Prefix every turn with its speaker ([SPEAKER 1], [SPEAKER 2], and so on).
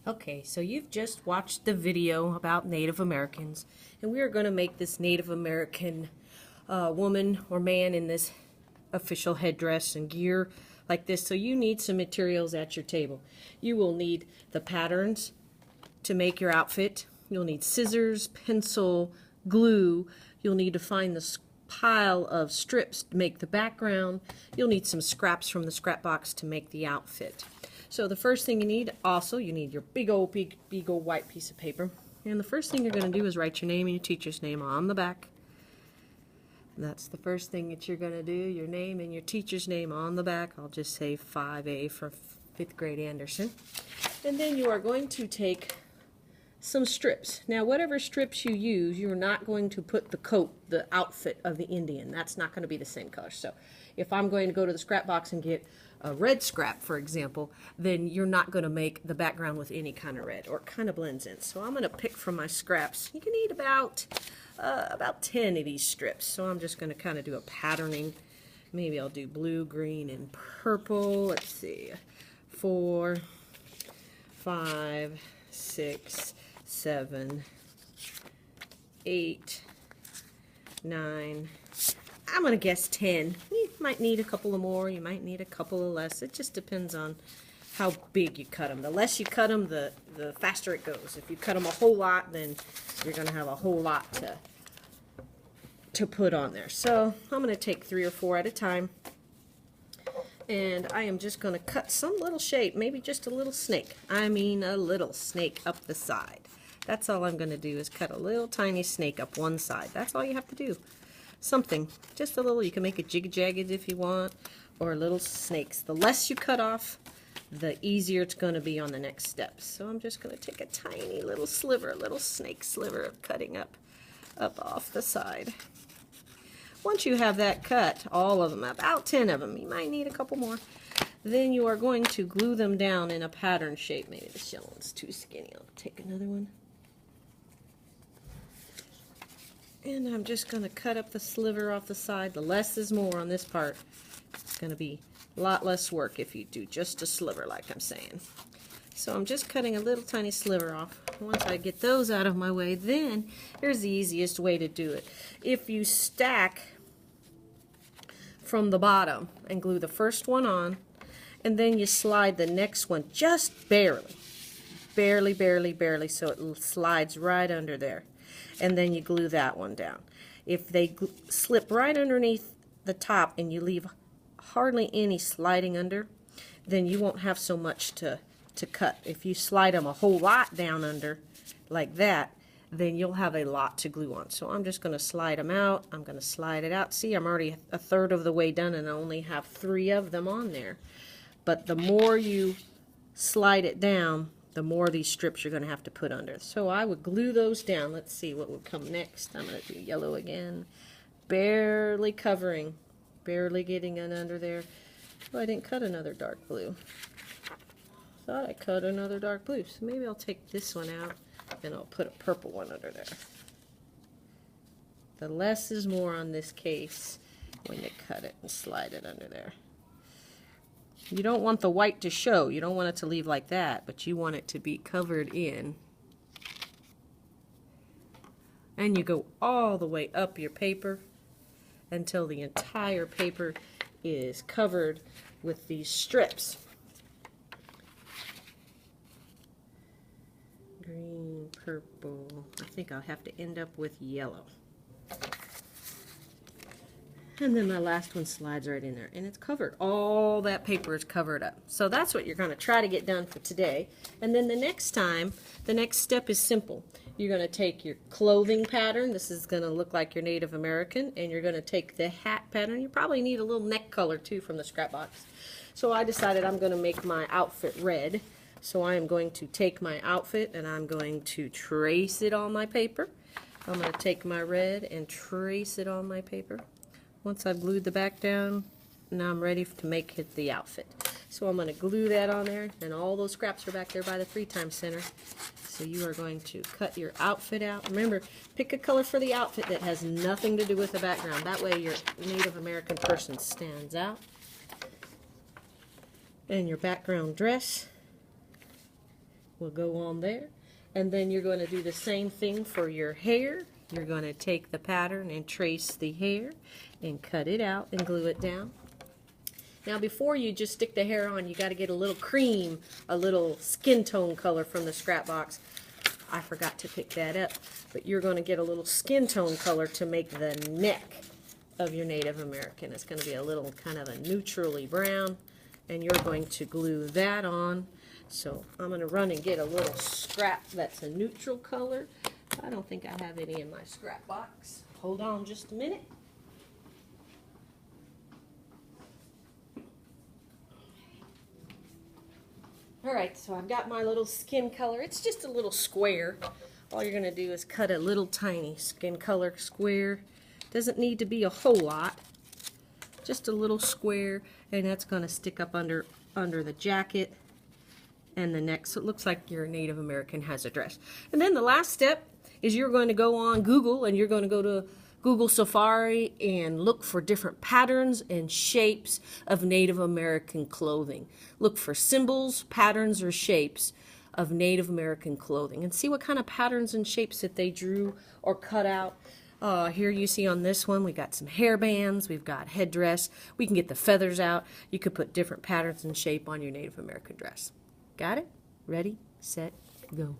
[SPEAKER 1] Okay, so you've just watched the video about Native Americans, and we are going to make this Native American woman or man in this official headdress and gear like this. So you need some materials at your table. You will need the patterns to make your outfit. You'll need scissors, pencil, glue. You'll need to find the pile of strips to make the background. You'll need some scraps from the scrap box to make the outfit. So the first thing you need, you need your big old white piece of paper. And the first thing you're going to do is write your name and your teacher's name on the back. That's the first thing that you're going to do, your name and your teacher's name on the back. I'll just say 5A for 5th grade Anderson. And then you are going to take some strips. Now, whatever strips you use, you're not going to put the outfit of the Indian. That's not going to be the same color. So if I'm going to go to the scrap box and get a red scrap, for example, then you're not going to make the background with any kind of red, or it kind of blends in. So I'm going to pick from my scraps. You can need about 10 of these strips. So I'm just going to kind of do a patterning. Maybe I'll do blue, green, and purple. Let's see, 4, 5, 6, 7, 8, 9. I'm going to guess 10. You might need a couple of more. You might need a couple of less. It just depends on how big you cut them. The less you cut them, the faster it goes. If you cut them a whole lot, then you're going to have a whole lot to put on there. So I'm going to take 3 or 4 at a time. And I am just going to cut some little shape, maybe just a little snake. I mean a little snake up the side. That's all I'm going to do is cut a little tiny snake up one side. That's all you have to do. Something, just a little. You can make it jig-jagged if you want, or little snakes. The less you cut off, the easier it's going to be on the next steps. So I'm just going to take a tiny little sliver, a little snake sliver of cutting up off the side. Once you have that cut, all of them, about 10 of them, you might need a couple more, then you are going to glue them down in a pattern shape. Maybe this yellow one's too skinny. I'll take another one. And I'm just going to cut up the sliver off the side. The less is more on this part. It's going to be a lot less work if you do just a sliver like I'm saying. So I'm just cutting a little tiny sliver off. Once I get those out of my way, then here's the easiest way to do it. If you stack from the bottom and glue the first one on, and then you slide the next one just barely, so it slides right under there. And then you glue that one down. If they slip right underneath the top and you leave hardly any sliding under, then you won't have so much to cut. If you slide them a whole lot down under like that, then you'll have a lot to glue on. So I'm just going to slide them out. I'm going to slide it out. See, I'm already a third of the way done and I only have 3 of them on there. But the more you slide it down, the more of these strips you're going to have to put under. So I would glue those down. Let's see what would come next. I'm going to do yellow again. Barely covering, barely getting it under there. Oh, I didn't cut another dark blue. Thought I cut another dark blue. So maybe I'll take this one out and I'll put a purple one under there. The less is more on this case when you cut it and slide it under there. You don't want the white to show. You don't want it to leave like that, but you want it to be covered in. And you go all the way up your paper until the entire paper is covered with these strips. Green, purple. I think I'll have to end up with yellow. And then my last one slides right in there, and it's covered. All that paper is covered up. So that's what you're going to try to get done for today. And then the next time, the next step is simple. You're going to take your clothing pattern. This is going to look like your Native American, and you're going to take the hat pattern. You probably need a little neck color too from the scrap box. So I decided I'm going to make my outfit red. So I am going to take my outfit and I'm going to trace it on my paper. I'm going to take my red and trace it on my paper. Once I've glued the back down, now I'm ready to make it the outfit. So I'm going to glue that on there, and all those scraps are back there by the 3 times center. So you are going to cut your outfit out. Remember, pick a color for the outfit that has nothing to do with the background. That way your Native American person stands out. And your background dress will go on there. And then you're going to do the same thing for your hair. You're going to take the pattern and trace the hair and cut it out and glue it down. Now before you just stick the hair on, you got to get a little cream, a little skin tone color from the scrap box. I forgot to pick that up, but you're going to get a little skin tone color to make the neck of your Native American. It's going to be a little kind of a neutrally brown, and you're going to glue that on. So I'm going to run and get a little scrap that's a neutral color. I don't think I have any in my scrap box. Hold on just a minute. Alright, so I've got my little skin color. It's just a little square. All you're going to do is cut a little tiny skin color square. Doesn't need to be a whole lot. Just a little square, and that's going to stick up under the jacket and the neck. So it looks like your Native American has a dress. And then the last step is you're going to go on Google, and you're going to go to Google Safari and look for different patterns and shapes of Native American clothing. Look for symbols, patterns, or shapes of Native American clothing and see what kind of patterns and shapes that they drew or cut out. Here you see on this one, we got some hair bands, we've got headdress. We can get the feathers out. You could put different patterns and shape on your Native American dress. Got it? Ready, set, go.